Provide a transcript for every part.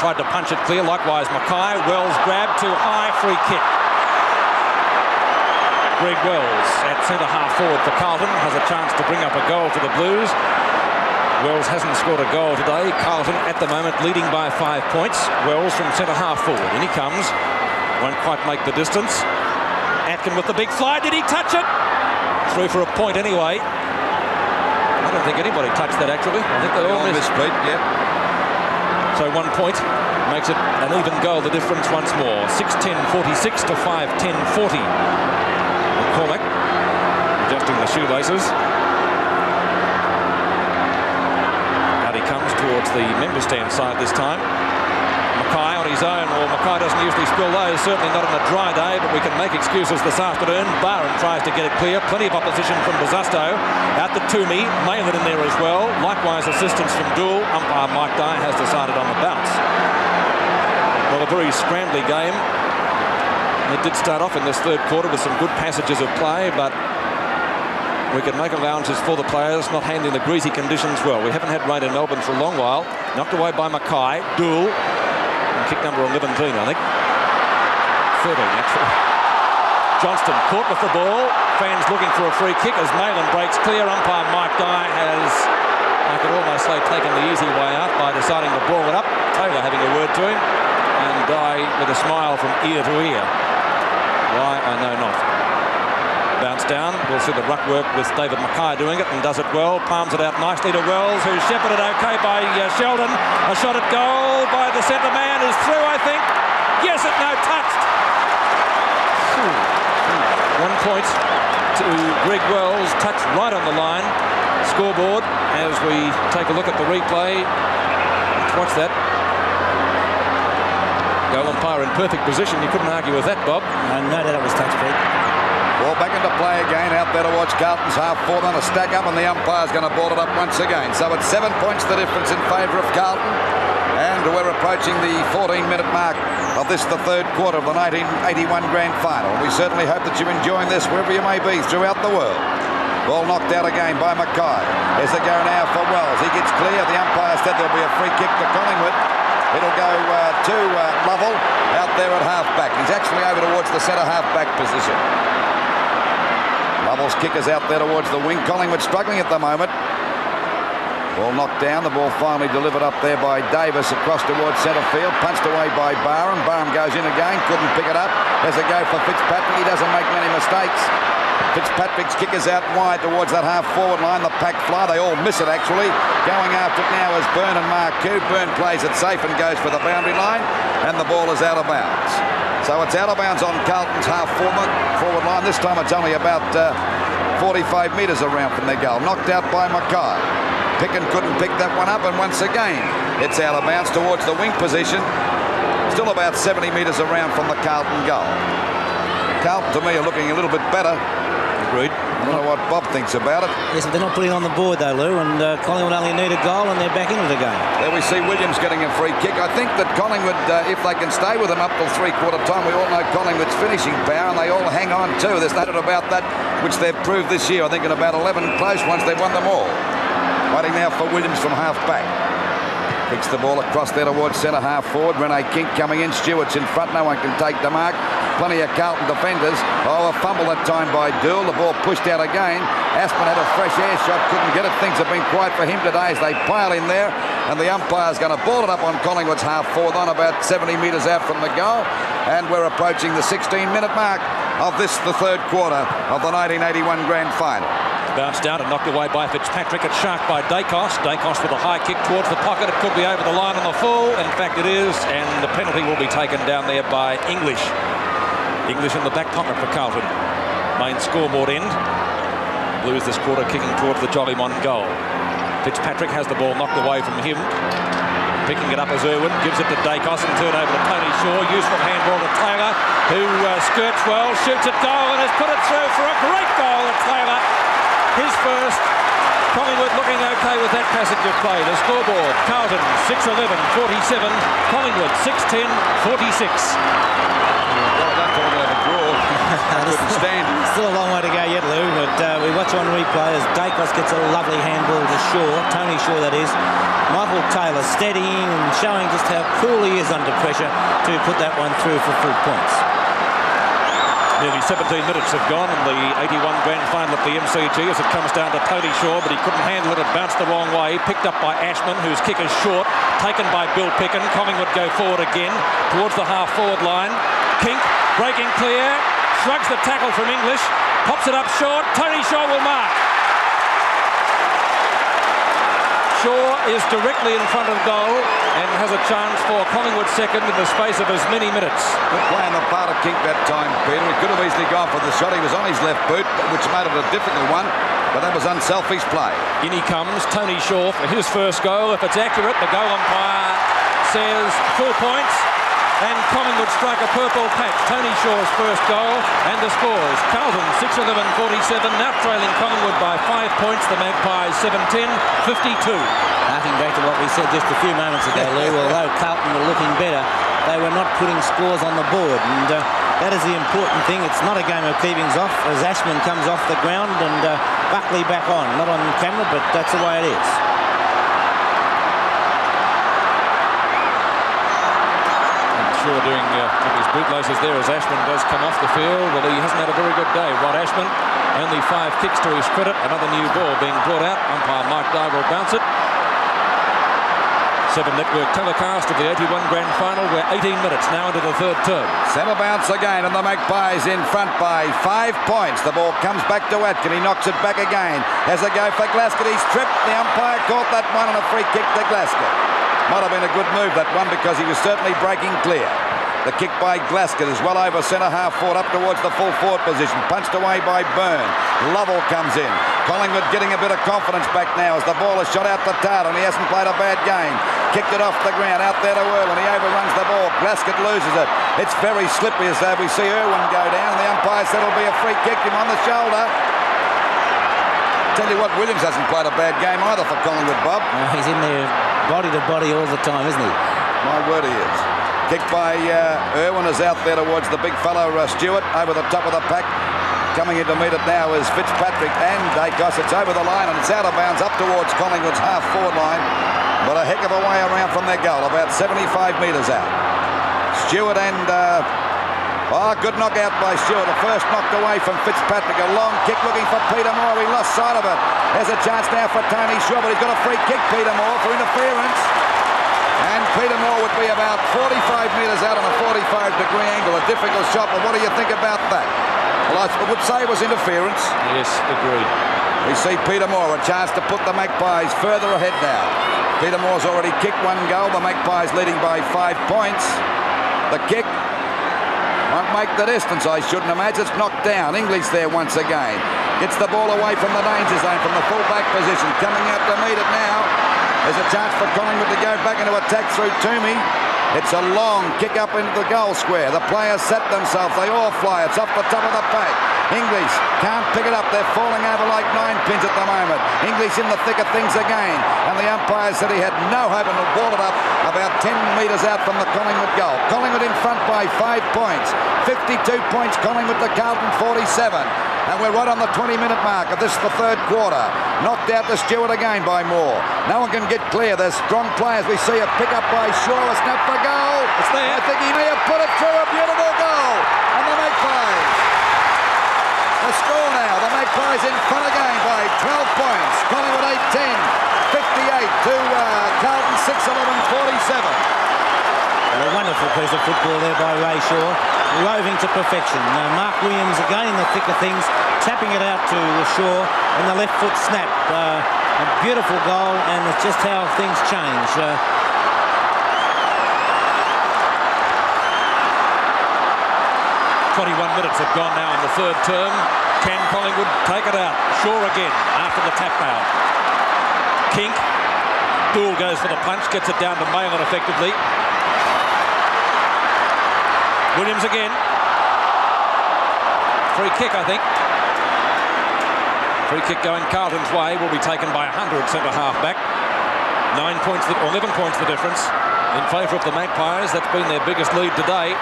tried to punch it clear. Likewise, Mackay. Wells grabbed too high. Free kick. Greg Wells at centre-half forward for Carlton has a chance to bring up a goal for the Blues. Wells hasn't scored a goal today. Carlton at the moment leading by 5 points. Wells from centre-half forward. In he comes. Won't quite make the distance. Atkin with the big fly. Did he touch it? Through for a point anyway. I don't think anybody touched that actually. I think they all missed. Yeah. So 1 point makes it an even goal. The difference once more. 6-10-46 to 5-10-40. McCormack adjusting the shoelaces. Out he comes towards the member stand side this time. Mackay on his own, or Mackay doesn't usually spill those, certainly not on a dry day, but we can make excuses this afternoon. Barham tries to get it clear. Plenty of opposition from Bususto. Out to Toomey. Malin in there as well. Likewise assistance from Dool. Umpire Mike Dye has decided on the bounce. Well, a very scrambly game. It did start off in this third quarter with some good passages of play, but we can make allowances for the players not handling the greasy conditions well. We haven't had rain in Melbourne for a long while. Knocked away by Mackay. Dool. Kick number 11, I think. 13, actually. Johnston caught with the ball. Fans looking for a free kick as Malin breaks clear. Umpire Mike Dye has, I could almost say, taken the easy way out by deciding to ball it up. Taylor having a word to him. And Dye with a smile from ear to ear. Why, I know not. Bounce down. We'll see the ruck work with David Mackay doing it and does it well. Palms it out nicely to Wells, who's shepherded okay by Sheldon. A shot at goal by the centre man is through, I think. Yes, it no touched. 1 point to Greg Wells. Touched right on the line. Scoreboard as we take a look at the replay. Let's watch that. Goal umpire in perfect position. You couldn't argue with that, Bob. No doubt it was touched, Pete. Ball back into play again. Out there to watch Carlton's half forward on a stack up, and the umpire's going to ball it up once again. So it's 7 points the difference in favour of Carlton. And we're approaching the 14-minute mark of this, the third quarter of the 1981 Grand Final. We certainly hope that you're enjoying this wherever you may be throughout the world. Ball knocked out again by Mackay. There's a go now for Wells. He gets clear. The umpire said there'll be a free kick to Collingwood. It'll go to Lovell out there at half-back. He's actually over towards the centre half-back position. Lovell's kick is out there towards the wing. Collingwood struggling at the moment. Ball knocked down. The ball finally delivered up there by Davis across towards centre field. Punched away by Barham. Barham goes in again. Couldn't pick it up. There's a go for Fitzpatrick. He doesn't make many mistakes. Fitzpatrick's kick is out wide towards that half-forward line. The pack fly. They all miss it, actually. Going after it now is Byrne and Marcoux. Byrne plays it safe and goes for the boundary line. And the ball is out of bounds. So it's out of bounds on Carlton's half-forward line. This time it's only about 45 metres around from their goal. Knocked out by Mackay. Picken couldn't pick that one up, and once again it's out of bounds towards the wing position. Still about 70 metres around from the Carlton goal. Carlton, to me, are looking a little bit better. Agreed. I don't know what Bob thinks about it. Yes, but they're not putting it on the board though, Lou, and Collingwood only need a goal and they're back into the game. There we see Williams getting a free kick. I think that Collingwood, if they can stay with them up till three-quarter time, we all know Collingwood's finishing power, and they all hang on too. There's no doubt about that, which they've proved this year. I think in about 11 close ones, they've won them all. Waiting now for Williams from half-back. Kicks the ball across there towards centre half forward. Rene King coming in. Stewart's in front. No one can take the mark. Plenty of Carlton defenders. Oh, a fumble that time by Dool. The ball pushed out again. Aspin had a fresh air shot. Couldn't get it. Things have been quiet for him today as they pile in there. And the umpire's going to ball it up on Collingwood's half forward on about 70 metres out from the goal. And we're approaching the 16-minute mark of this, the third quarter of the 1981 Grand Final. Bounced out and knocked away by Fitzpatrick. It's sharked by Dacos. Dacos with a high kick towards the pocket. It could be over the line on the full. In fact, it is. And the penalty will be taken down there by English. English in the back pocket for Carlton. Main scoreboard end. Blues this quarter kicking towards the Jollymon goal. Fitzpatrick has the ball knocked away from him. Picking it up as Irwin. Gives it to Dacos and turn over to Tony Shaw. Useful handball to Taylor, who skirts well, shoots at goal and has put it through for a great goal at Taylor. His first. Collingwood looking okay with that passage of play. The scoreboard, Carlton 6-11, 47. Collingwood 6-10, 46. Still a long way to go yet, Lou, but we watch on replay as Dacos gets a lovely handball to Shaw, Tony Shaw that is, Michael Taylor steadying and showing just how cool he is under pressure to put that one through for full points. Nearly 17 minutes have gone in the 81 Grand Final at the MCG as it comes down to Tony Shaw, but he couldn't handle it. It bounced the wrong way. Picked up by Ashman, whose kick is short. Taken by Bill Picken. Collingwood go forward again towards the half-forward line. Kink breaking clear. Shrugs the tackle from English. Pops it up short. Tony Shaw will mark. Shaw is directly in front of goal and has a chance for Collingwood second in the space of as many minutes. Good play on the part of Kink that time, Peter. He could have easily gone for the shot. He was on his left boot, which made it a difficult one, but that was unselfish play. In he comes, Tony Shaw for his first goal. If it's accurate, the goal umpire says full points. And Collingwood strike a purple patch. Tony Shaw's first goal and the scores. Carlton 6-11-47, now trailing Collingwood by 5 points. The Magpies 7-10, 52. Harking back to what we said just a few moments ago, Lou, although Carlton were looking better, they were not putting scores on the board. And that is the important thing. It's not a game of keepings off as Ashman comes off the ground and Buckley back on. Not on camera, but that's the way it is. Shaw doing his bootlaces there as Ashman does come off the field. Well, he hasn't had a very good day. Rod Ashman, only 5 kicks to his credit. Another new ball being brought out. Umpire Mike Dye will bounce it. 7 Network telecast of the 81 Grand Final. We're 18 minutes now into the third term. Centre bounce again, and the Magpies in front by 5 points. The ball comes back to Atkin. He knocks it back again. Has a go for Glasgow. He's tripped. The umpire caught that one and a free kick to Glasgow. Might have been a good move, that one, because he was certainly breaking clear. The kick by Glasgow is well over centre half forward up towards the full forward position. Punched away by Byrne. Lovell comes in. Collingwood getting a bit of confidence back now as the ball is shot out to Tartan. He hasn't played a bad game. Kicked it off the ground. Out there to Irwin. He overruns the ball. Glasgow loses it. It's very slippery as we see Irwin go down. The umpire said it'll be a free kick. Him on the shoulder. Tell you what, Williams hasn't played a bad game either for Collingwood, Bob. He's in there body to body all the time, isn't he? My word, he is. Kicked by Irwin is out there towards the big fellow Stewart over the top of the pack. Coming in to meet it now is Fitzpatrick and Dacos. It's over the line and it's out of bounds up towards Collingwood's half-forward line. But a heck of a way around from their goal, about 75 metres out. Stewart and... good knockout by Stewart. The first knocked away from Fitzpatrick. A long kick looking for Peter Moore. He lost sight of it. There's a chance now for Tony Shaw, but he's got a free kick, Peter Moore, for interference. And Peter Moore would be about 45 metres out on a 45-degree angle. A difficult shot, but what do you think about that? Well, I would say it was interference. Yes, agreed. We see Peter Moore, a chance to put the Magpies further ahead now. Peter Moore's already kicked 1 goal. The Magpies leading by 5 points. The kick won't make the distance, I shouldn't imagine. It's knocked down. English there once again. Gets the ball away from the danger zone, from the full-back position. Coming out to meet it now. There's a chance for Collingwood to go back into attack through Toomey. It's a long kick up into the goal square. The players set themselves. They all fly. It's off the top of the pack. English can't pick it up. They're falling over like 9 pins at the moment. English in the thick of things again. And the umpire said he had no hope and will ball it up about 10 metres out from the Collingwood goal. Collingwood in front by 5 points. 52 points Collingwood to Carlton 47. And we're right on the 20-minute mark of this, the third quarter. Knocked out to Stewart again by Moore. No one can get clear. There's strong players. We see a pick-up by Shaw. A snap for goal. It's there. I think he may have put it through. A beautiful goal. And the Magpies. The score now. The Magpies in front again by 12 points. Collingwood 8-10. 58 to Carlton 6-11-47. A wonderful piece of football there by Ray Shaw, roving to perfection. Mark Williams again in the thick of things, tapping it out to Shaw, and the left foot snap. A beautiful goal, and it's just how things change. 21 minutes have gone now in the third term. Can Collingwood take it out? Shaw again after the tap out. Kink. Dool goes for the punch, gets it down to Malin effectively. Williams again. Free kick, I think. Free kick going Carlton's way will be taken by 100 centre half back. 9 points or 11 points the difference in favour of the Magpies. That's been their biggest lead today.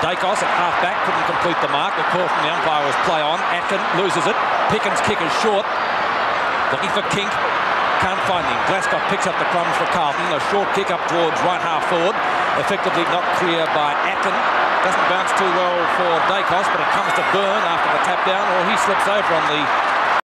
Dacos at half back couldn't complete the mark. The call from the umpire was play on. Atkin loses it. Pickens' kick is short. Looking for Kink. Can't find him. Glasgow picks up the crumbs for Carlton. A short kick up towards right half forward. Effectively not clear by Atten. Doesn't bounce too well for Dacos, but it comes to Byrne after the tap down, or he slips over on the